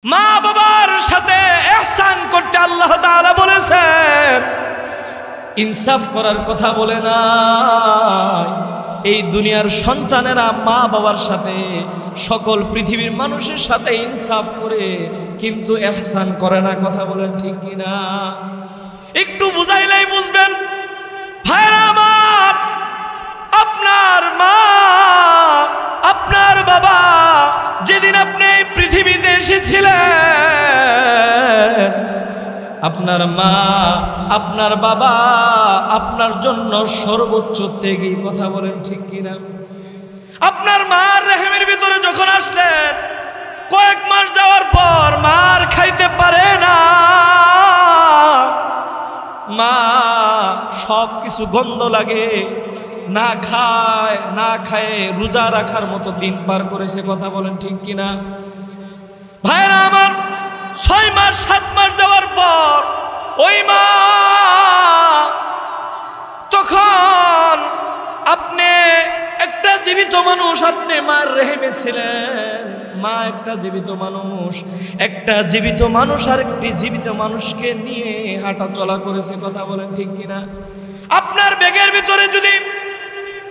মা বাবার সাথে ইহসান করতে আল্লাহ তাআলা বলেছেন, ইনসাফ করার কথা বলে না। এই দুনিয়ার সন্তানেরা মা বাবার সাথে সকল পৃথিবীর মানুষের সাথে ইনসাফ করে, কিন্তু ইহসান করে না। কথা বলেন ঠিক কিনা? একটু বুঝাইলেই বুঝবেন। ভাইরা আমার, আপনার মা আপনার বাবা যেদিন আপনি এই পৃথিবীতে এসেছিলেন, আপনার মা আপনার বাবা আপনার জন্য সর্বোচ্চ ত্যাগী। কথা বলেন ঠিক কিনা? আপনার মার রেহেমের ভিতরে যখন আসলেন, কয়েক মাস যাওয়ার পর মার খাইতে পারে না, মা সব কিছু গন্ধ লাগে, না খায় রোজা রাখার মতো দিন পার করেছে। কথা বলেন ঠিক কিনা? ভাইরা আমার, 6 মাস 7 মাস দেওয়ার পর ওই মা, তখন আপনি একটা জীবিত মানুষ, আপনি মার রেহেমে ছিলেন। মা একটা জীবিত মানুষ, একটা জীবিত মানুষ আর একটি জীবিত মানুষকে নিয়ে হাঁটা চলা করেছে। কথা বলেন ঠিক কিনা? আপনার ব্যাগের ভিতরে যদি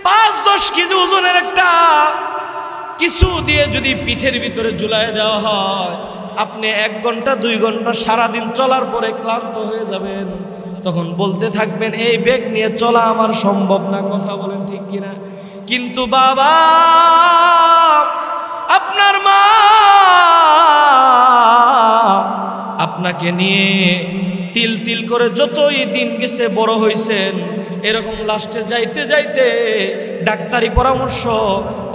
5-10 কেজি ওজনের একটা কিছু দিয়ে যদি পিঠের ভিতরে ঝুলায় দেওয়া হয়, আপনি 1 ঘন্টা 2 ঘন্টা সারাদিন চলার পরে ক্লান্ত হয়ে যাবেন। তখন বলতে থাকবেন, এই ব্যাগ নিয়ে চলা আমার সম্ভব না। কথা বলেন ঠিক কিনা? কিন্তু বাবা, আপনার মা আপনাকে নিয়ে তিল তিল করে যতই দিন গেছে বড় হয়েছেন, এরকম লাস্টে যাইতে যাইতে ডাক্তারি পরামর্শ,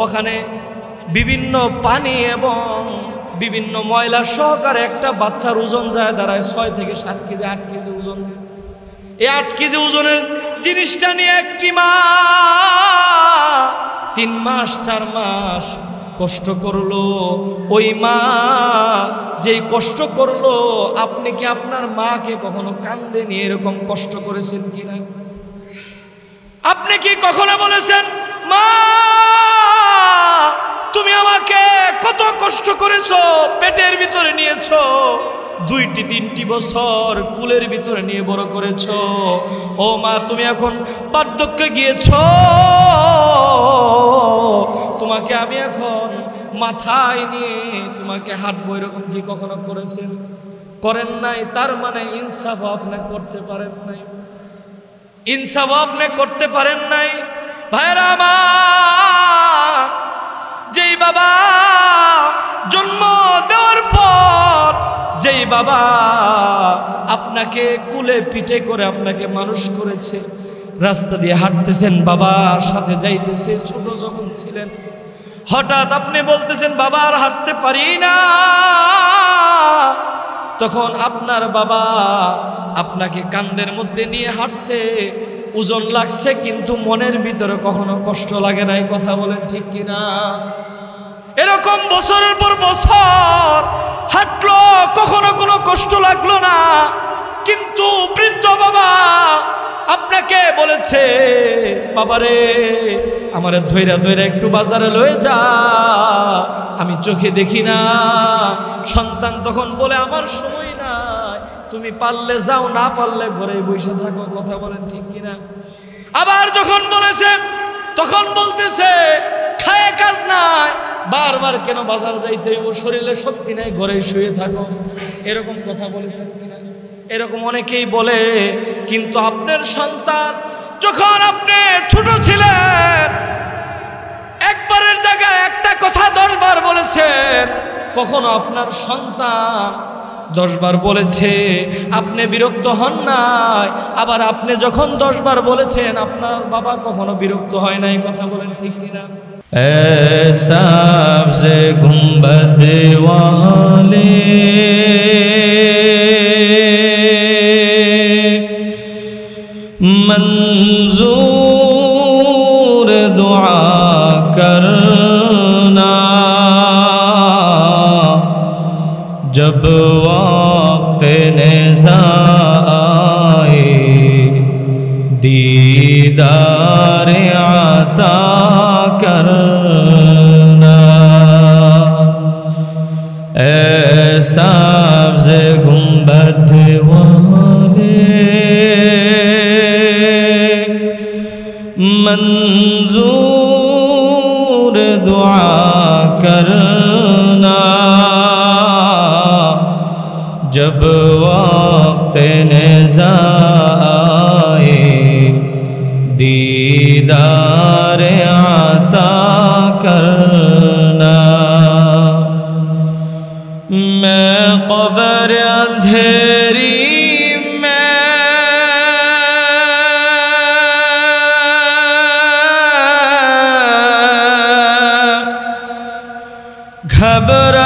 ওখানে বিভিন্ন পানি এবং বিভিন্ন ময়লা সহকারে একটা বাচ্চার ওজন যায় দাঁড়ায় 6 থেকে 7 কেজি 8 কেজি ওজন। এই 8 কেজি ওজনের জিনিসটা নিয়ে একটি মা 3 মাস 4 মাস কষ্ট করলো। ওই মা যেই কষ্ট করলো, আপনি কি আপনার মাকে কখনো কান্দে নিয়ে এরকম কষ্ট করেছেন কিনা? আপনি কি কখনো বলেছেন, মা তুমি আমাকে কত কষ্ট করেছো, পেটের ভিতরে নিয়েছো, 2-3 বছর কুলের ভিতরে নিয়ে বড় করেছো, ও মা তুমি এখন বার্ধক্যে গিয়েছো, তোমাকে আমি এখন মাথায় নিয়ে তোমাকে হাঁটবো, এরকম কি কখনো করেছেন? করেন নাই। তার মানে ইনসাফ আপনি করতে পারেন নাই, ইনসাফ আপনি করতে পারেন নাই। ভাইরা আমার, যেই বাবা জন্ম দেওয়ার পর, যেই বাবা আপনাকে কুলে পিঠে করে আপনাকে মানুষ করেছে, রাস্তা দিয়ে হাঁটতেছেন, বাবার সাথে যাইতেছে, ছোট যখন ছিলেন, হঠাৎ আপনি বলতেছেন, বাবা আর হাঁটতে পারি না। তখন আপনার বাবা আপনাকে কাঁধের মধ্যে নিয়ে হাঁটছে, ওজন লাগছে, কিন্তু মনের ভিতরে কখনো কষ্ট লাগে নাই। কথা বলেন ঠিক কিনা? এরকম বছরের পর বছর হাঁটলো, কখনো কোনো কষ্ট লাগলো না। কিন্তু বৃদ্ধ বাবা আপনাকে বলেছে, বাবারে আমারে ধইরা ধইরা একটু বাজারে লয়ে যা, আমি চোখে দেখি না। সন্তান তখন বলে, আমার সময় নাই, তুমি পারলে যাও, না পারলে ঘরে বসে থাকো। কথা বলেন ঠিক কিনা? আবার যখন বলেছে, তখন বলতেছে, খায় কাজ নাই, বারবার কেন বাজার যাইতে হইব, শরীরে শক্তি নাই, ঘরে শুয়ে থাকো। এরকম কথা বলেছেন কিনা? এরকম অনেকেই বলে। কিন্তু আপনার সন্তান যখন আপনি ছোট ছিলেন, একবারের জায়গায় একটা কথা 10 বার বলেছেন। কখনো আপনার সন্তান 10 বার বলেছে, আপনি বিরক্ত হন নাই। আবার আপনি যখন 10 বার বলেছেন, আপনার বাবা কখনো বিরক্ত হয় নাই। কথা বলেন ঠিক কিনা? सबसे गुंबद वाले मंजूर दुआ करना, जब वक्त नेज़ा आए दीदार आता करना। سبز گنبد والے منظور دعا کرنا جب وقت نزا آئے دیدار عطا کرنا میں قبر اندھیری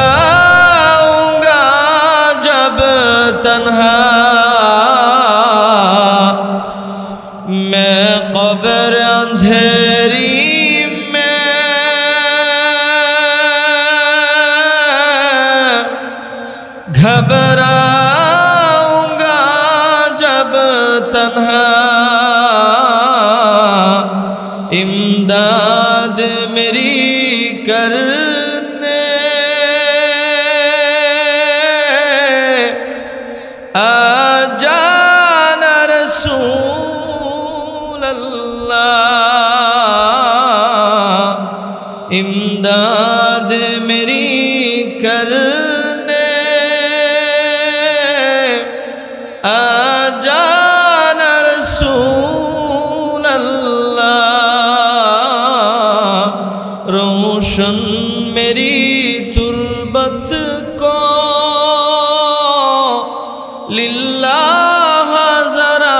گھبراؤں گا جب تنہا میں قبر اندھیری میں گھبراؤں گا جب تنہا امداد میری کر جانا رسول اللہ امداد میری کرنے جانا رسول اللہ روشن میری تربت کو للہ ذرا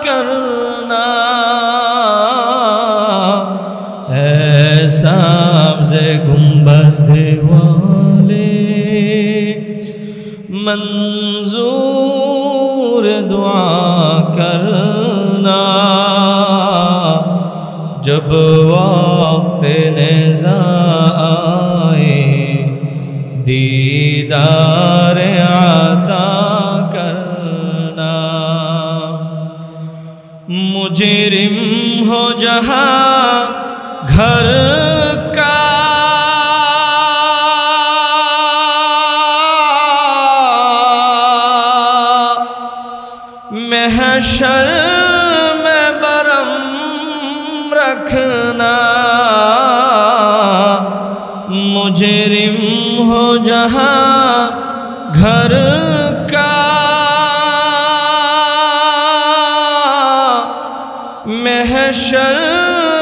کرنا اے سبز گنبد والے منظور دعا کرنا جب وقت نزا آئے دیدار عطا کرنا مجرم ہو جہاں گھر کا محشر میں برم رکھنا مجرم ہو جہاں گھر کا محشر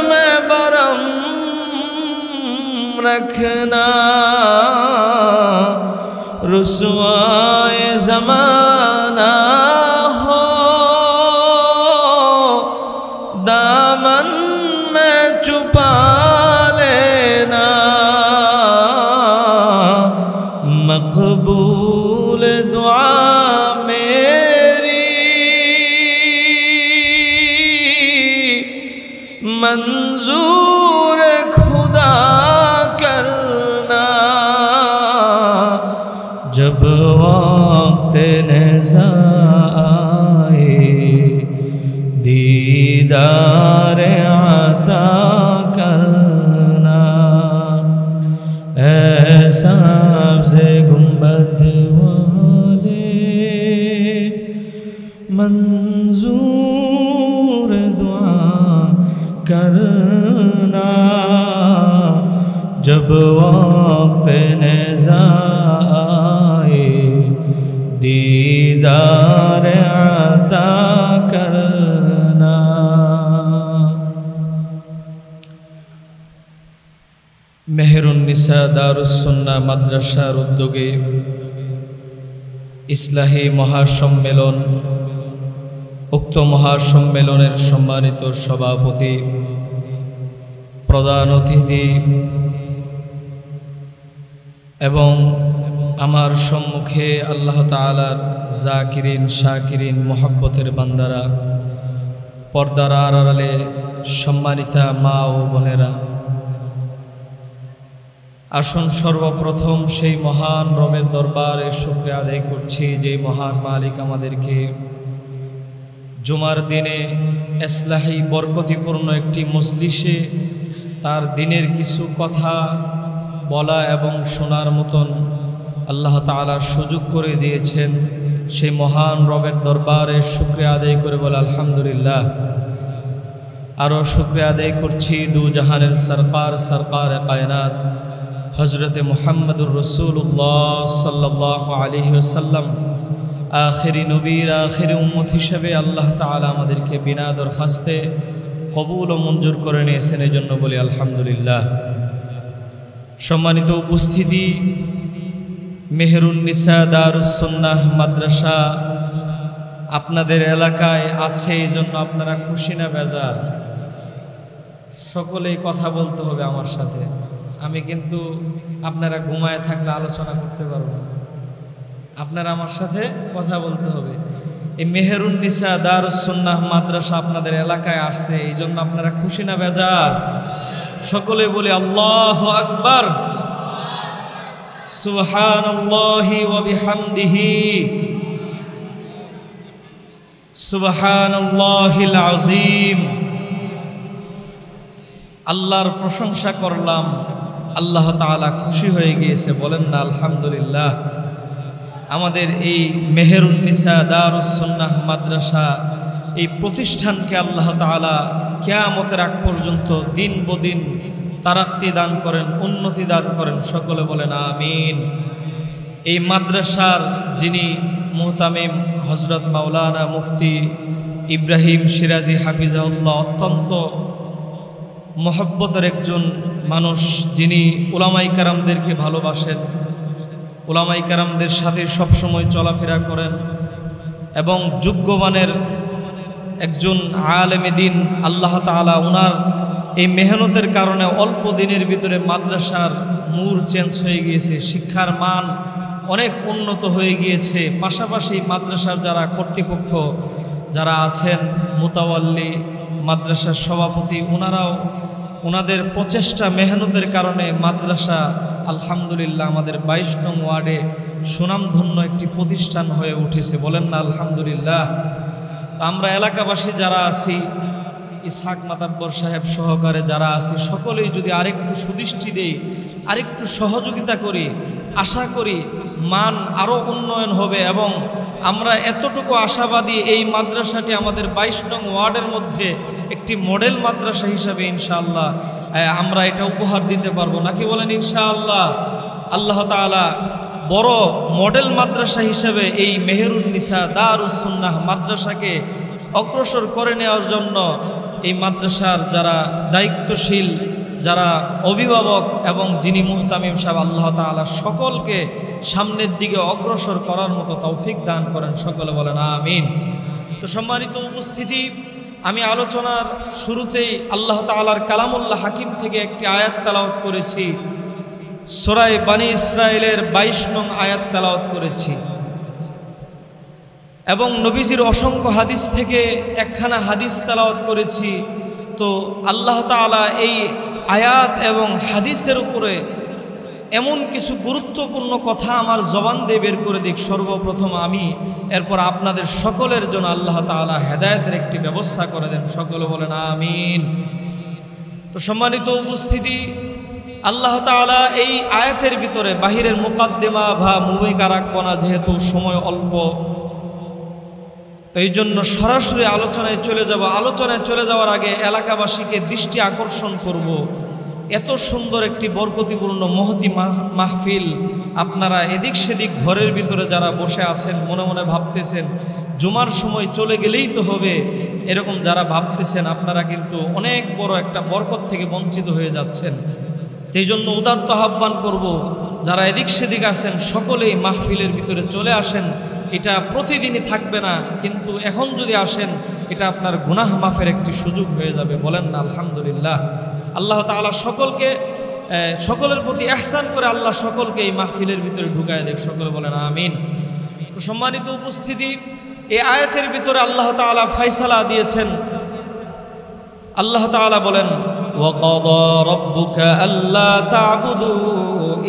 میں برم رکھنا رسوائے زمانہ ہو دامن میں چھپا لینا مقبول دعا میری منظور خدا کرنا جب وقت نزا آئے دیدار عطا کرنا اے سبز گنبد والے منظور دعا کرنا جب وقت نزا آئے دیدار عطا کرنا মেহের উন্নিসা দারুস সুন্নাহ মাদ্রাসার উদ্যোগে ইসলাহী মহাসম্মেলন উক্ত মহাসম্মেলনের সম্মানিত সভাপতি প্রধান অতিথি এবং আমার সম্মুখে আল্লাহ তাআলার জাকিরিন শাকিরিন মুহাব্বতের বান্দারা পর্দার আড়ালে সম্মানিতা মা ও বোনেরা আসুন সর্বপ্রথম সেই মহান রবের দরবারে শুকরিয়া আদায় করছি যে মহান মালিক আমাদেরকে জুমার দিনে ইসলাহী বরকতিপূর্ণ একটি মজলিসে তার দিনের কিছু কথা বলা এবং শোনার মতন আল্লাহ তাআলা সুযোগ করে দিয়েছেন, সেই মহান রবের দরবারে শুকরিয়া আদায় করে বলে আলহামদুলিল্লাহ। আরও শুকরিয়া আদায় করছি দু জাহানের সরকার কায়নাত হজরতে মুহাম্মদুর রাসূলুল্লাহ সাল্লাল্লাহু আলাইহি ওয়াসাল্লাম আখিরি নবীর আখিরি উম্মত হিসেবে আল্লাহ তাআলা আমাদেরকে বিনা দরখাস্তে কবুল ও মঞ্জুর করে নিয়েছেন, এই জন্য বলি আলহামদুলিল্লাহ। সম্মানিত উপস্থিতি, মেহেরুন্নিসা দারুস সুন্নাহ মাদ্রাসা আপনাদের এলাকায় আছে, এই জন্য আপনারা খুশি না বেজার? সকলেই কথা বলতে হবে আমার সাথে। আমি কিন্তু আপনারা ঘুমায় থাকলে আলোচনা করতে পারবো না, আপনারা আমার সাথে কথা বলতে হবে। এই মেহেরুন্নিসা দারুস সুন্নাহ মাদ্রাসা আপনাদের এলাকায় আসছে, এই জন্য আপনারা খুশি না বেজার? সকলে বলি আল্লাহু আকবার, সুবহানাল্লাহি ওয়া বিহামদিহি, সুবহানাল্লাহিল আযীম। আল্লাহর প্রশংসা করলাম, আল্লাহ তাআলা খুশি হয়ে গিয়েছে, বলেন না আলহামদুলিল্লাহ। আমাদের এই মেহেরুন্নিসা দারুস সুন্নাহ মাদ্রাসা, এই প্রতিষ্ঠানকে আল্লাহ তাআলা কিয়ামতের আগ পর্যন্ত দিন বদিন তারাক্কি দান করেন, উন্নতি দান করেন, সকলে বলেন আমিন। এই মাদ্রাসার যিনি মুহতামিম হযরত মাওলানা মুফতি ইব্রাহিম সিরাজি হাফিজাহুল্লাহ, অত্যন্ত মহব্বতের একজন মানুষ, যিনি উলামায়ে কেরামদেরকে ভালোবাসেন, উলামায়ে কেরামদের সাথে সবসময় চলাফেরা করেন এবং যোগ্যমানের একজন আলেমে দ্বীন। আল্লাহ তাআলা ওনার এই মেহনতের কারণে অল্প দিনের ভিতরে মাদ্রাসার মূল চেঞ্জ হয়ে গিয়েছে, শিক্ষার মান অনেক উন্নত হয়ে গিয়েছে। পাশাপাশি মাদ্রাসার যারা কর্তৃপক্ষ যারা আছেন, মুতাওয়াল্লি, মাদ্রাসার সভাপতি, ওনারাও ওনাদের প্রচেষ্টা মেহনতের কারণে মাদ্রাসা আলহামদুলিল্লাহ আমাদের 22 নং ওয়ার্ডে সুনামধন্য একটি প্রতিষ্ঠান হয়ে উঠেছে, বলেন না আলহামদুলিল্লাহ। আমরা এলাকাবাসী যারা আছি, ইসহাক মাতাব্বর সাহেব সহকারে যারা আছি, সকলেই যদি আরেকটু সুদৃষ্টি দেই, আরেকটু সহযোগিতা করি, আশা করি মান আরও উন্নয়ন হবে এবং আমরা এতটুকু আশাবাদী এই মাদ্রাসাটি আমাদের 22 নং ওয়ার্ডের মধ্যে একটি মডেল মাদ্রাসা হিসাবে ইনশাআল্লাহ আমরা এটা উপহার দিতে পারবো, নাকি বলেন ইনশাআল্লাহ? আল্লাহ তাআলা বড় মডেল মাদ্রাসা হিসেবে এই মেহেরুন্নিসা দারুস সুন্নাহ মাদ্রাসাকে অগ্রসর করে নেওয়ার জন্য এই মাদ্রাসার যারা দায়িত্বশীল, যারা অভিভাবক এবং যিনি মুহতামিম সাহেব, আল্লাহ তাআলা সকলকে সামনের দিকে অগ্রসর করার মতো তৌফিক দান করেন, সকলে বলেন আমিন। তো সম্মানিত উপস্থিতি, আমি আলোচনার শুরুতেই আল্লাহ তাআলার কালামুল্লাহ হাকিম থেকে একটি আয়াত তেলাওয়াত করেছি, সূরা বানী ইসরাঈলের 22 নং আয়াত তেলাওয়াত করেছি এবং নবীজির অসংখ্য হাদিস থেকে একখানা হাদিস তেলাওয়াত করেছি। তো আল্লাহ তাআলা এই আয়াত এবং হাদিসের উপরে এমন কিছু গুরুত্বপূর্ণ কথা আমার জবান দিয়ে বের করে দিক সর্বপ্রথম আমি, এরপর আপনাদের সকলের জন্য আল্লাহ তাআলা হেদায়েতের একটি ব্যবস্থা করে দেন, সকলে বলেন আমিন। তো সম্মানিত উপস্থিতি, আল্লাহ তাআলা এই আয়াতের ভিতরে বাহিরের মুকাদ্দিমা বা ভূমিকা রাখব না, যেহেতু সময় অল্প, তো এই জন্য সরাসরি আলোচনায় চলে যাব। আলোচনায় চলে যাওয়ার আগে এলাকাবাসীকে দৃষ্টি আকর্ষণ করব, এত সুন্দর একটি বরকতিপূর্ণ মহতি মাহফিল, আপনারা এদিক সেদিক ঘরের ভিতরে যারা বসে আছেন, মনে মনে ভাবতেছেন জুমার সময় চলে গেলেই তো হবে, এরকম যারা ভাবতেছেন, আপনারা কিন্তু অনেক বড় একটা বরকত থেকে বঞ্চিত হয়ে যাচ্ছেন। সেই জন্য উদারত আহ্বান করব, যারা এদিক সেদিক আছেন সকলেই মাহফিলের ভিতরে চলে আসেন। এটা প্রতিদিনই থাকবে না, কিন্তু এখন যদি আসেন এটা আপনার গুনাহ মাফের একটি সুযোগ হয়ে যাবে, বলেন না আলহামদুলিল্লাহ। আল্লাহ তাআলা সকলের প্রতি ইহসান করে আল্লাহ সকলকে এই মাহফিলের ভিতরে ঢুকায় দেখ, সকলে বলেন আমিন। তো সম্মানিত উপস্থিতি, এই আয়াতের ভিতরে আল্লাহ তাআলা ফয়সালা দিয়েছেন। আল্লাহ তাআলা বলেন, ওয়াকাদা রাব্বুকা আল্লা তা'বুদু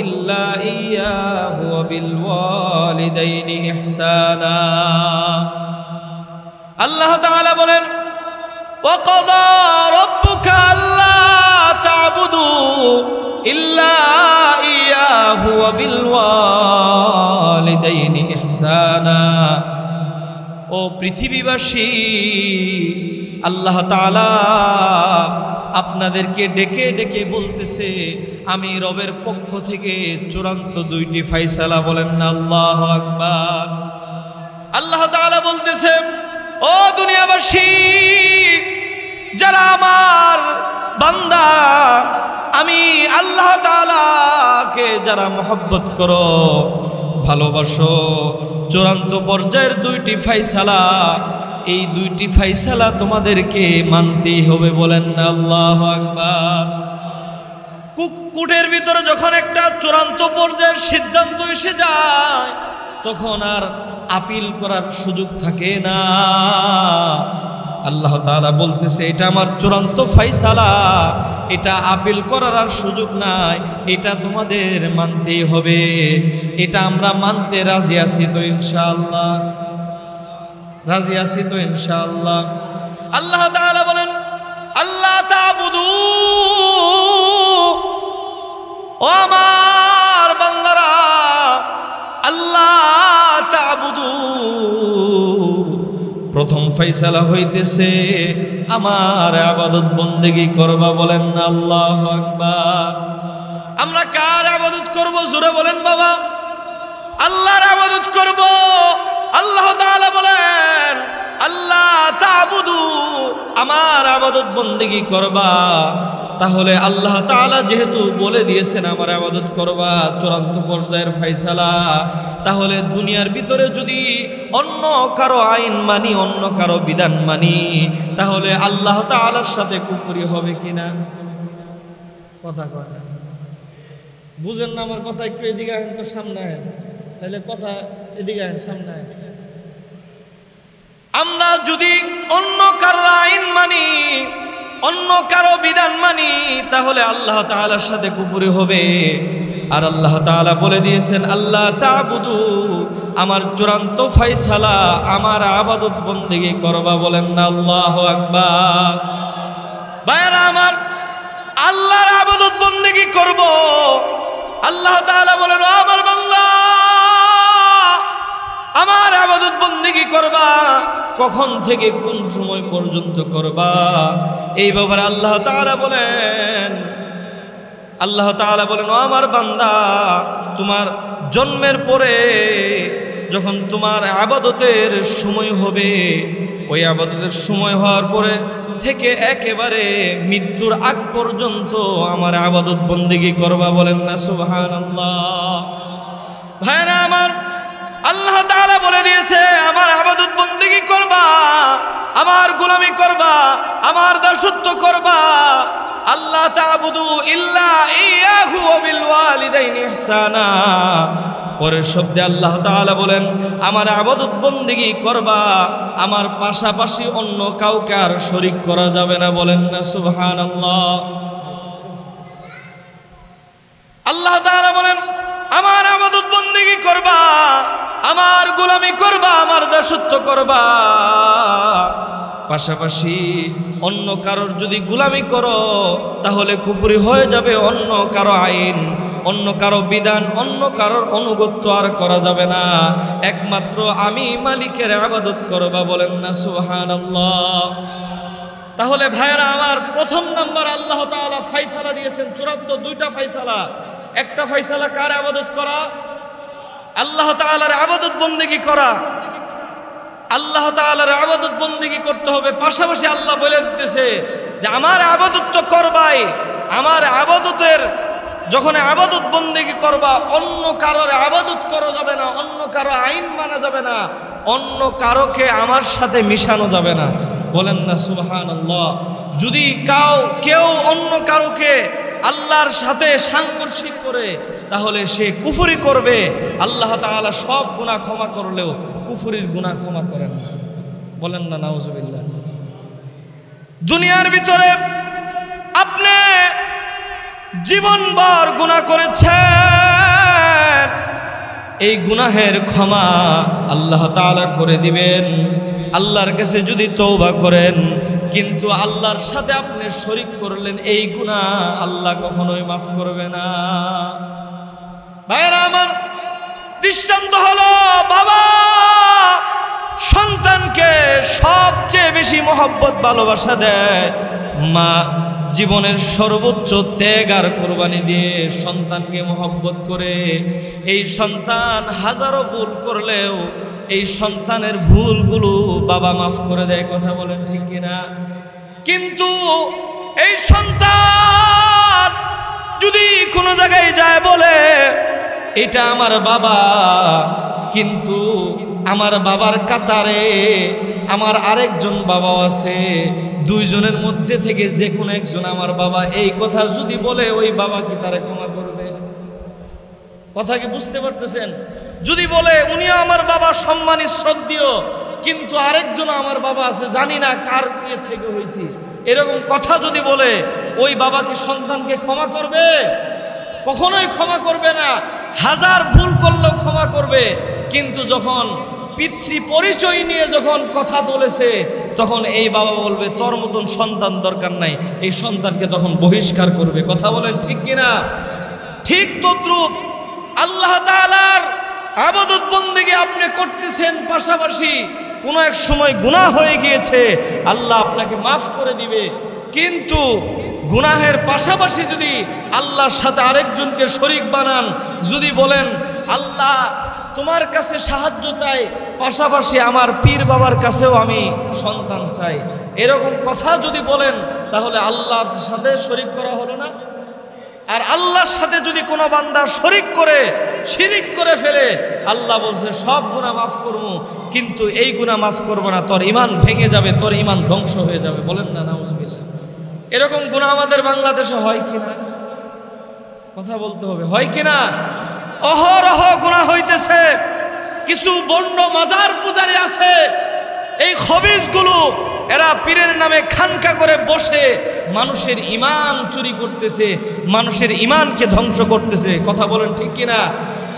ইল্লা ইয়্যাহু ওয়া বিল ওয়ালিদাইনি ইহসানা। আল্লাহ তাআলা বলেন, ওয়াকাদা রাব্বুকা আল্লা তা'বুদু ইল্লা ইয়্যাহু ইয়্যাহু ওয়া বিল ওয়ালিদাইনি ইহসানা। ও পৃথিবীবাসী, আল্লাহ তাআলা আপনাদেরকে ডেকে ডেকে বলতেছে, আমি রবের পক্ষ থেকে চূড়ান্ত দুইটি ফায়সালা। বলেন না আল্লাহু আকবার। আল্লাহ তাআলা বলতেছে, ও দুনিয়াবাসী, যারা আমার বান্দা, আমি আল্লাহ তাআলাকে যারা মহব্বত করো, ভালোবাসো, চূড়ান্ত পর্যায়ের দুইটি ফায়সালা, এই দুইটি ফায়সালা তোমাদেরকে মানতেই হবে। বলেন না আল্লাহু আকবার। কুকুটের ভিতরে যখন একটা চূড়ান্ত পর্যায়ের সিদ্ধান্ত এসে যায়, তখন আর আপিল করার সুযোগ থাকে না। আল্লাহ তাআলা বলতেছে, এটা আমার চূড়ান্ত ফায়সালা, এটা আপিল করার আর সুযোগ নাই, এটা তোমাদের মানতেই হবে। এটা আমরা মানতে রাজি আছি তো ইনশাআল্লাহ? রাজি আছি তো ইনশাআল্লাহ? আল্লাহ তাআলা বলেন, আল্লাহ তা'বুদু, ও আমার বান্দারা, আল্লাহ তা'বুদু, প্রথম ফায়সালা হইতেছে আমার ইবাদত বন্দেগী করবা। বলেন না আল্লাহু আকবার। আমরা কার ইবাদত করব? জোরে বলেন বাবা। আল্লাহর ইবাদত করব। আল্লাহ তাআলা বলেন, আল্লাহ তা'বুদু, আমার ইবাদত বন্দেগী করবা। তাহলে আল্লাহ তাআলা যেহেতু বলে দিয়েছেন আমার ইবাদত করবা, চূড়ান্ত পর্যায়ের ফায়সালা, তাহলে দুনিয়ার ভিতরে যদি অন্য কারো আইন মানি, অন্য কারো বিধান মানি, তাহলে আল্লাহ তাআলার সাথে কুফরি হবে কিনা? কথা কয় না, বুঝেন না আমার কথা? একটু এদিকে আহেন তো, সামনে আহেন, তাহলে কথা এদিকে আহেন, সামনে আহেন। আমরা যদি অন্য কারো আইন মানি, অন্য কারো বিধান মানি, তাহলে আল্লাহ তাআলার সাথে কুফরি হবে। আর আল্লাহ তাআলা বলে দিয়েছেন, আল্লাহ তা'বুদু, আমার চূড়ান্ত ফায়সালা আমার ইবাদত বন্দেগী করবা। বলেন না আল্লাহু আকবার। ভাইরা আমার, আল্লাহর ইবাদত বন্দেগী করব। আল্লাহ তাআলা বলেন, ও আমার বান্দা, আমার ইবাদত বন্দেগী করবা। কখন থেকে কোন সময় পর্যন্ত করবা? এই ব্যাপারে আল্লাহ তাআলা বলেন, আল্লাহ তাআলা বলেন, ও আমার বান্দা, তোমার জন্মের পরে যখন তোমার ইবাদতের সময় হবে, ওই ইবাদতের সময় হওয়ার পরে থেকে একেবারে মৃত্যুর আগ পর্যন্ত আমার ইবাদত বন্দেগী করবা। বলেন না সুবহানাল্লাহ। ভাইরা আমার, আল্লাহ তাআলা বলে দিয়েছে আমার ইবাদত বন্দেগী করবা, আমার গোলামি করবা, আমার দাসত্ব করবা। আল্লাহ তা'বুদু ইল্লা ইয়্যাহু ওয়া বিল ওয়ালিদাইনি ইহসানা। পরের শব্দে আল্লাহ তাআলা বলেন, আমার ইবাদত বন্দেগী করবা, আমার পাশাপাশি অন্য কাউকে আর শরীক করা যাবে না। বলেন না সুবহানাল্লাহ। আল্লাহ তাআলা বলেন, আমার ইবাদত বন্দেগী করবা, আমার গোলামি করবা, আমার দাসত্ব করবা, পাশাপাশি অন্য কারোর যদি গোলামি করো, তাহলে কুফরি হয়ে যাবে। অন্য কারো আইন, অন্য কারো বিধান, অন্য কারোর অনুগত্য আর করা যাবে না। একমাত্র আমি মালিকের ইবাদত করবা। বলেন না সুবহানাল্লাহ। তাহলে ভাইরা আমার, প্রথম নাম্বার আল্লাহ তাআলা ফায়সালা দিয়েছেন, চূড়ান্ত দুইটা ফায়সালা। একটা ফায়সালা কার ইবাদত করা? আল্লাহ তাআলার ইবাদত বন্দেগী করা। আল্লাহ তাআলার ইবাদত বন্দেগী করতে হবে। পাশাপাশি আল্লাহ বলে দিতেছে যে আমার ইবাদত তো করবাই, আমার ইবাদতের যখন ইবাদত বন্দেগী করবা, অন্য কারোর ইবাদত করা যাবে না, অন্য কারো আইন মানা যাবে না, অন্য কারোকে আমার সাথে মিশানো যাবে না। বলেন না সুবহানাল্লাহ। যদি কেউ অন্য কারোকে আল্লাহর সাথে সাংঘর্ষিক করে, তাহলে সে কুফরি করবে। আল্লাহ তাআলা সব গুনাহ ক্ষমা করলেও কুফরির গুনাহ ক্ষমা করেন না। বলেন না নাউজুবিল্লাহ। দুনিয়ার ভিতরে আপনি জীবনভর গুনাহ করেছেন, এই গুনাহের ক্ষমা আল্লাহ তাআলা করে দিবেন আল্লাহর কাছে যদি তওবা করেন। কিন্তু আল্লাহর সাথে আপনি শরীক করলেন, এই গুনাহ আল্লাহ কখনোই মাফ করবে না। ভাইরা আমার, দৃষ্টান্ত হলো বাবা সন্তানকে সবচেয়ে বেশি মহব্বত ভালোবাসা দেয়, মা জীবনের সর্বোচ্চ ত্যাগ আর কোরবানি দিয়ে সন্তানকে মহব্বত করে। এই সন্তান হাজারো ভুল করলেও এই সন্তানের ভুলগুলো বাবা মাফ করে দেয়। কথা বলেন ঠিক কিনা? কিন্তু এই সন্তান যদি কোনো জায়গায় যায় বলে এটা আমার বাবা, কিন্তু আমার বাবার কাতারে আমার আরেকজন বাবাও আছে, দুইজনের মধ্যে থেকে যে কোনো একজন আমার বাবা, এই কথা যদি বলে ওই বাবা কি তারে ক্ষমা করবে? কথা কি বুঝতে পারতেছেন? যদি বলে উনিও আমার বাবা, সম্মানী শ্রদ্ধেয়, কিন্তু আরেকজন আমার বাবা আছে, জানি না কার ইয়ে থেকে হয়েছি, এরকম কথা যদি বলে ওই বাবা কি সন্তানকে ক্ষমা করবে? কখনোই ক্ষমা করবে না। হাজার ভুল করলেও ক্ষমা করবে, কিন্তু যখন পিতৃ পরিচয় নিয়ে যখন কথা বলেছে তখন এই বাবা বলবে তোর মতন সন্তান দরকার নাই, এই সন্তানকে তখন বহিষ্কার করবে। কথা বলেন ঠিক কিনা? ঠিক তদ্রূপ আল্লাহ তাআলার ইবাদত বন্দেগী আপনি করতেছেন, পাশাপাশি কোনো এক সময় গুনাহ হয়ে গিয়েছে, আল্লাহ আপনাকে মাফ করে দিবে। কিন্তু গুনাহের পাশাপাশি যদি আল্লাহর সাথে আরেকজনকে শরীক বানান, যদি বলেন আল্লাহ তোমার কাছে সাহায্য চাই, পাশাপাশি আমার পীর বাবার কাছেও আমি সন্তান চাই, এরকম কথা যদি বলেন তাহলে আল্লাহর সাথে শরীক করা হলো না? আর আল্লাহর সাথে যদি কোনো বান্দা শরীক করে, শিরিক করে ফেলে, আল্লাহ বলছে সব গুনাহ মাফ করব, কিন্তু এই গুনাহ মাফ করব না, তোর ঈমান ভেঙে যাবে, তোর ঈমান ধ্বংস হয়ে যাবে। বলেন না নাউজুবিল্লাহ? এরকম গুনাহ আমাদের বাংলাদেশে হয় কিনা? কথা বলতে হবে, হয় কিনা? অহরহ গুনাহ হইতেছে। কিছু বন্ড মাজার পূজারী আছে, এই খবিজগুলো এরা পীরের নামে খানকা করে বসে মানুষের ঈমান চুরি করতেছে, মানুষের ঈমানকে ধ্বংস করতেছে। কথা বলেন ঠিক কিনা?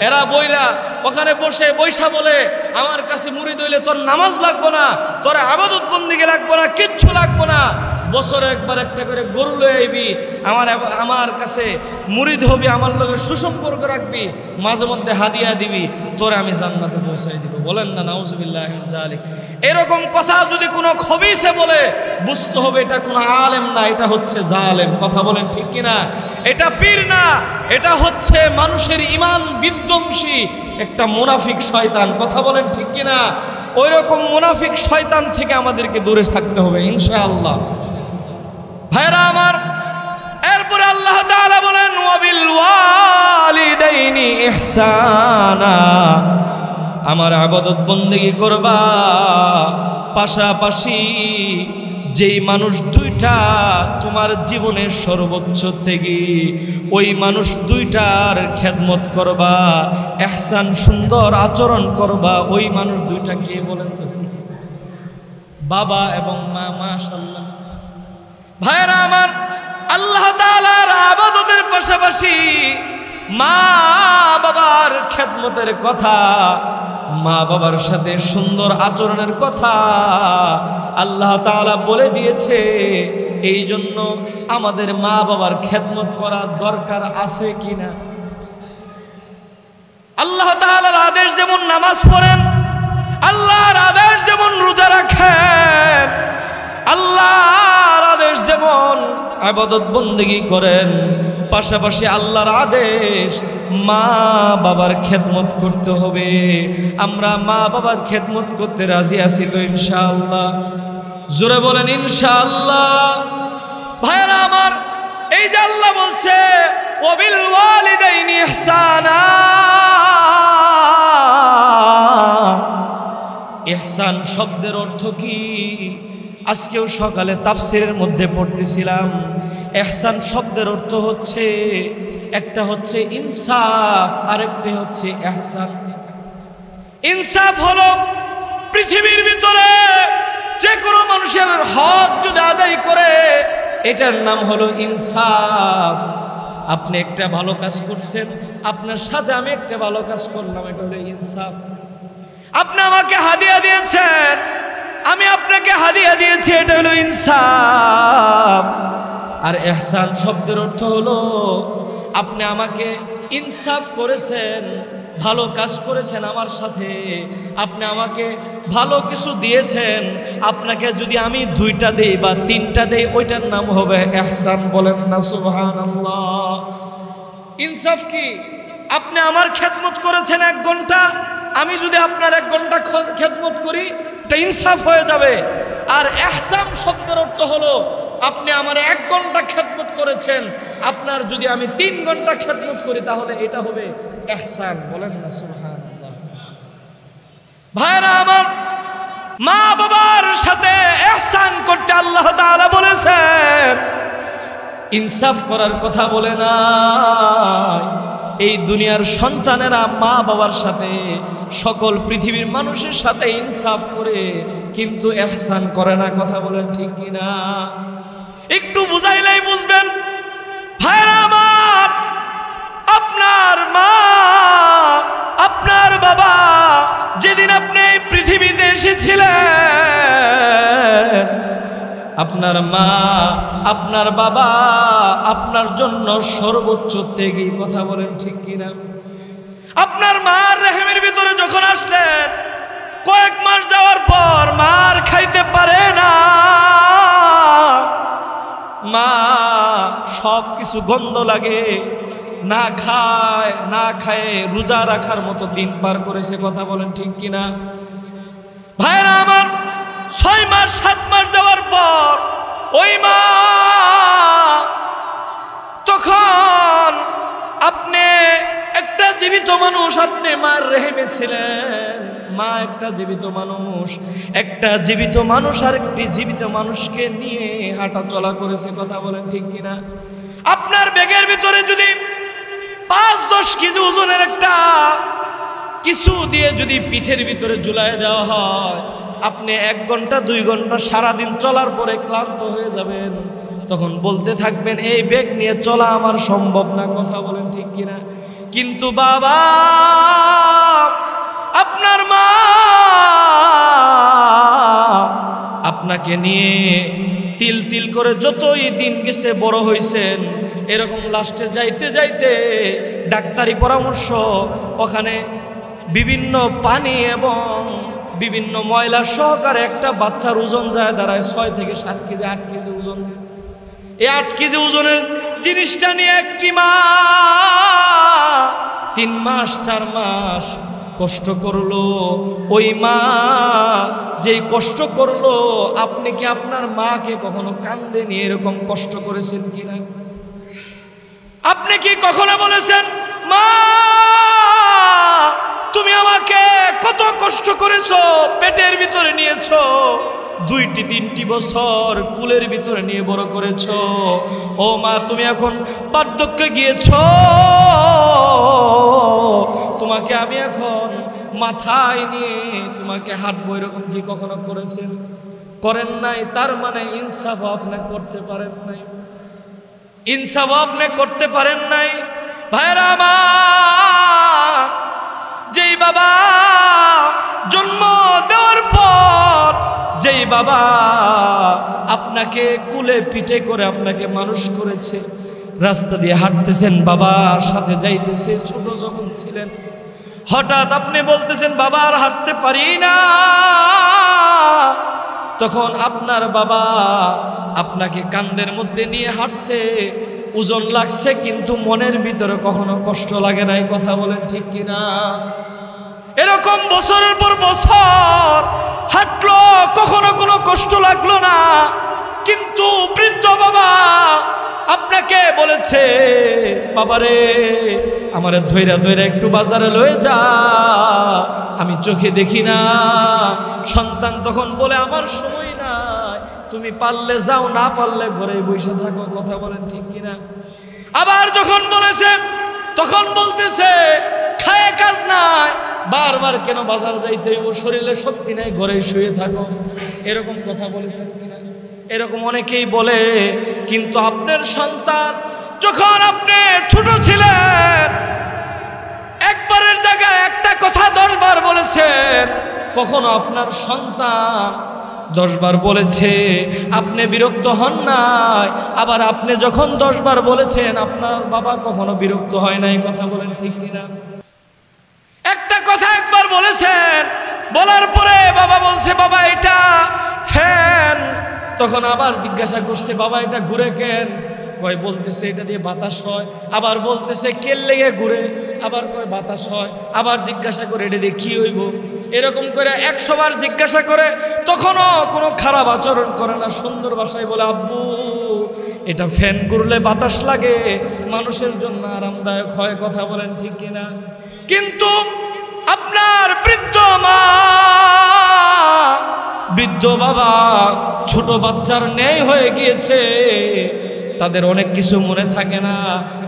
এরা বইলা ওখানে বসে বৈশা বলে আমার কাছে মুরিদ হইলে তোর নামাজ লাগবো না, তোর ইবাদত বন্দেগী লাগবো না, কিচ্ছু লাগবো না, বছরে একবার একটা করে গরু লয়ে আইবি, আমার কাছে মুরিদ হবি, আমার লগে সুসম্পর্ক রাখবি, মাঝে মধ্যে হাদিয়া দিবি, তোরে আমি জান্নাতে পৌঁছাই দিব। বলেন না নাউজুবিল্লাহি মিন যালিক? এরকম কথা যদি কোনো খবিসে বলে বুঝতে হবে এটা কোনো আলেম না, এটা হচ্ছে জালেম। কথা বলেন ঠিক কিনা? এটা পীর না, এটা হচ্ছে মানুষের ঈমান বিধ্বংসী একটা মুনাফিক শয়তান। কথা বলেন ঠিক কিনা? ওই রকম মুনাফিক শয়তান থেকে আমাদেরকে দূরে থাকতে হবে ইনশাআল্লাহ। ভাইরা আমার, এরপরে আল্লাহ তাআলা বলেন ওয়াবিল ওয়ালিদাইনি ইহসানা, আমার ইবাদত বন্দেগী করবা, পাশাপাশি যেই মানুষ দুইটা তোমার জীবনের সর্বোচ্চ থেকে ওই মানুষ দুইটার খেদমত করবা, ইহসান সুন্দর আচরণ করবা। ওই মানুষ দুইটা কে বলেন তো? বাবা এবং মা। মাশাআল্লাহ। ভাইরা আমার, আল্লাহ তাআলার ইবাদতের পাশাপাশি মা বাবার খেদমতের কথা, মা বাবার সাথে সুন্দর আচরণের কথা আল্লাহ তাআলা বলে দিয়েছে। এই জন্য আমাদের মা বাবার খেদমত করা দরকার আছে কিনা? আল্লাহ তাআলার আদেশ যেমন নামাজ পড়েন, আল্লাহর আদেশ যেমন রোজা রাখেন, আল্লাহর আদেশ যেমন ইবাদত বন্দেগী করেন, পাশাপাশি আল্লাহর আদেশ মা বাবার খেদমত করতে হবে। আমরা মা বাবার খেদমত করতে রাজি আছি তো ইনশাআল্লাহ? জোরে বলেন ইনশাআল্লাহ। ভাইরা আমার, এই যে আল্লাহ বলছে ওয়াবিল ওয়ালিদাইনি ইহসানা, ইহসান শব্দের অর্থ কি? আজকেও সকালে তাফসিরের মধ্যে পড়তেছিলাম। ইহসান শব্দের অর্থ হচ্ছে, একটা হচ্ছে ইনসাফ, আরেকটা হচ্ছে ইহসান। ইনসাফ হলো পৃথিবীর ভিতরে যে কোনো মানুষের হক যদি আদায় করে, এটার নাম হলো ইনসাফ। আপনি একটা ভালো কাজ করছেন, আপনার সাথে আমি একটা ভালো কাজ করলাম, এটা হলো ইনসাফ। আপনি আমাকে হাদিয়া দিয়েছেন, আমি আপনাকে হাদিয়া দিয়েছি, এটা হলো ইনসাফ। আর ইহসান শব্দের অর্থ হলো আপনি আমাকে ইনসাফ করেছেন, ভালো কাজ করেছেন আমার সাথে, আপনি আমাকে ভালো কিছু দিয়েছেন, আপনাকে যদি আমি 2টা দেই বা 3টা দেই ওইটার নাম হবে ইহসান। বলেন না সুবহানাল্লাহ। ইনসাফ কি? আপনি আমার খেদমত করেছেন 1 ঘন্টা, আমি যদি আপনার 1 ঘন্টা খেদমত করি এটা ইনসাফ হয়ে যাবে। আর ইহসান শব্দের অর্থ হলো আপনি আমার 1 ঘন্টা খেদমত করেছেন, আপনার যদি আমি 3 ঘন্টা খেদমত করি তাহলে এটা হবে ইহসান। বলেন না সুবহানাল্লাহ। ভাইরা আমার, মা বাবার সাথে ইহসান করতে আল্লাহ তাআলা বলেছেন, ইনসাফ করার কথা বলে না। এই দুনিয়ার সন্তানেরা মা বাবার সাথে, সকল পৃথিবীর মানুষের সাথে ইনসাফ করে কিন্তু ইহসান করে না। কথা বলেন ঠিক কিনা? একটু বুঝাইলেই বুঝবেন। ভাইরা আমার, আপনার মা, আপনার বাবা যেদিন আপনি এই পৃথিবীতে এসেছিলেন, আপনার মা, আপনার বাবা আপনার জন্য সর্বোচ্চ ত্যাগী। কথা বলেন ঠিক কিনা? আপনার মার রেহেমের ভিতরে যখন আসলেন, কয়েক মাস যাওয়ার পর মার খাইতে পারে না, মা সব কিছু গন্ধ লাগে, না খায়, না খায় রোজা রাখার মতো দিন পার করেছে। কথা বলেন ঠিক কিনা? ভাইরা আমার, 6 মাস 7 মাস যাওয়ার পর ওই মা, তখন আপনি একটা জীবিত মানুষ, আপনি মার রেহেমে ছিলেন। মা একটা জীবিত মানুষ, একটা জীবিত মানুষ আর একটি জীবিত মানুষকে নিয়ে হাঁটা চলা করেছে। কথা বলেন ঠিক কিনা? আপনার ব্যাগের ভিতরে যদি 5-10 কেজি ওজনের একটা কিছু দিয়ে যদি পিঠের ভিতরে ঝুলায় দেওয়া হয়, আপনি 1 ঘন্টা 2 ঘন্টা সারাদিন চলার পরে ক্লান্ত হয়ে যাবেন, তখন বলতে থাকবেন এই ব্যাগ নিয়ে চলা আমার সম্ভব না। কথা বলেন ঠিক কিনা? কিন্তু বাবা, আপনার মা আপনাকে নিয়ে তিল তিল করে যতই দিন গেছে বড় হইছেন, এরকম লাস্টে যাইতে যাইতে ডাক্তারি পরামর্শ, ওখানে বিভিন্ন পানি এবং বিভিন্ন ময়লা সহকারে একটা বাচ্চার ওজন যায় দাঁড়ায় 6 থেকে 7 কেজি 8 কেজি ওজন। এই 8 কেজি ওজনের জিনিসটা নিয়ে একটি মা 3 মাস 4 মাস কষ্ট করলো। ওই মা যেই কষ্ট করলো, আপনি কি আপনার মাকে কখনো কান্দে নিয়ে এরকম কষ্ট করেছেন কিনা? আপনি কি কখনো বলেছেন মা তুমি আমাকে কত কষ্ট করেছো, পেটের ভিতরে নিয়েছো, 2-3 বছর কুলের ভিতরে নিয়ে বড় করেছো, ও মা তুমি এখন বার্ধক্যে গিয়েছো, তোমাকে আমি এখন মাথায় নিয়ে তোমাকে হাঁটবো, এরকম কি কখনো করেছেন? করেন নাই। তার মানে ইনসাফ আপনি করতে পারেন নাই, ইনসাফ আপনি করতে পারেন নাই। ভাইরা আমার, যেই বাবা জন্ম দেওয়ার পর, যেই বাবা আপনাকে কুলে পিঠে করে আপনাকে মানুষ করেছে, রাস্তা দিয়ে হাঁটতেছেন, বাবার সাথে যাইতেছে, ছোট যখন ছিলেন, হঠাৎ আপনি বলতেছেন বাবা আর হাঁটতে পারি না, তখন আপনার বাবা আপনাকে কাঁধের মধ্যে নিয়ে হাঁটছে, ওজন লাগছে কিন্তু মনের ভিতরে কখনো কষ্ট লাগে নাই। কথা বলেন ঠিক কিনা? এরকম বছরের পর বছর হাঁটলো, কখনো কোনো কষ্ট লাগলো না, কিন্তু বৃদ্ধ বাবা আপনাকে বলেছে বাবারে আমারে ধইরা ধইরা একটু বাজারে লয়ে যা, আমি চোখে দেখি না। সন্তান তখন বলে আমার সময় নাই, তুমি পারলে যাও, না পারলে ঘরে বসে থাকো। কথা বলেন ঠিক কিনা? আবার যখন বলেছে তখন বলতেছে খায় কাজ নাই, বারবার কেন বাজার যাইতে হইব, শরীরে শক্তি নাই, ঘরে শুয়ে থাকো। এরকম কথা বলেছেন কিনা? এরকম অনেকেই বলে। কিন্তু আপনার সন্তান যখন আপনি ছোট ছিলেন, একবারের জায়গায় একটা কথা 10 বার বলেছেন, কখনো আপনার সন্তান 10 বার বলেছে, আপনি বিরক্ত হন নাই। আবার আপনি যখন 10 বার বলেছেন, আপনার বাবা কখনো বিরক্ত হয় নাই। কথা বলেন ঠিক কিনা? একটা কথা একবার বলেছেন, বলার পরে বাবা বলছে, বাবা এটা ফ্যান। তখন আবার জিজ্ঞাসা করছে, বাবা এটা ঘুরে কেন? কয় বলতেছে এটা দিয়ে বাতাস হয়। আবার বলতেছে কেল লেগে ঘুরে। আবার কয় বাতাস হয়। আবার জিজ্ঞাসা করে এটা দিয়ে কি হইব। এরকম করে 100 বার জিজ্ঞাসা করে, তখনও কোনো খারাপ আচরণ করে না। সুন্দর ভাষায় বলে, আব্বু এটা ফ্যান ঘুরলে বাতাস লাগে, মানুষের জন্য আরামদায়ক হয়। কথা বলেন ঠিক কিনা? কিন্তু আপনার বৃদ্ধ মা, বৃদ্ধ বাবা ছোট বাচ্চার ন্যায় হয়ে গিয়েছে। তাদের অনেক কিছু মনে থাকে না।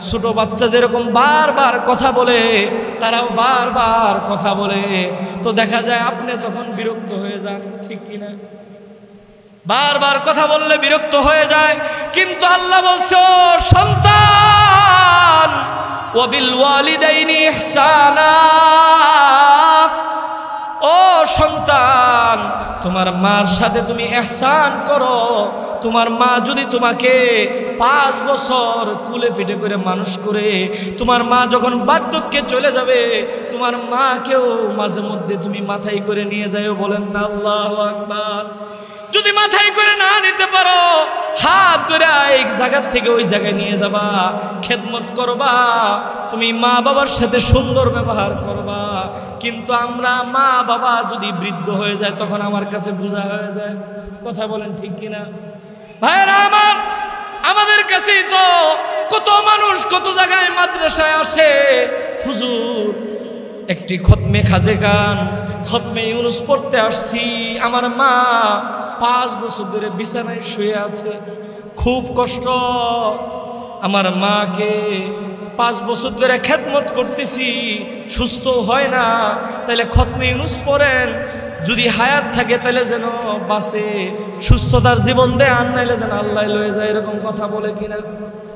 ছোট বাচ্চা যেরকম বারবার কথা বলে, তারাও বারবার কথা বলে। তো দেখা যায় আপনি তখন বিরক্ত হয়ে যান, ঠিক কিনা? বারবার কথা বললে বিরক্ত হয়ে যায়। কিন্তু আল্লাহ বলছে, ও সন্তান, ওয়াবিল ওয়ালিদাইনি ইহসানা, ও সন্তান, তোমার মার সাথে তুমি ইহসান করো। তোমার মা যদি তোমাকে 5 বছর কুলে পিঠে করে মানুষ করে, তোমার মা যখন বার্ধক্যে চলে যাবে, তোমার মাকেও মাঝে মধ্যে তুমি মাথায় করে নিয়ে যাও। বলেন না আল্লাহু আকবার। যদি মাথায় করে না নিতে পারো, হাত ধরে এক জায়গা থেকে ওই জায়গায় নিয়ে যাবা, খেদমত করবা, তুমি মা বাবার সাথে সুন্দর ব্যবহার করবা। কিন্তু আমরা মা বাবা যদি বৃদ্ধ হয়ে যায়, তখন আমার কাছে বোঝা হয়ে যায়। কথা বলেন ঠিক কিনা? ভাইরা আমার, আমাদের কাছে তো কত মানুষ কত জায়গায় মাদ্রাসায় আসে, হুজুর একটি খতমে খাজেগান, খতমে ইউনুস পড়তে আসছি, আমার মা 5 বছর ধরে বিছানায় শুয়ে আছে, খুব কষ্ট। আমার মাকে 5 বছর ধরে খেদমত করতেছি, সুস্থ হয় না। তাহলে খতমে ইউনুস পড়েন, যদি হায়াত থাকে তাহলে যেন বাঁচে, সুস্থতার জীবন দেয়, আর নাইলে যেন আল্লাহ লয়ে যায়। এরকম কথা বলে কিনা?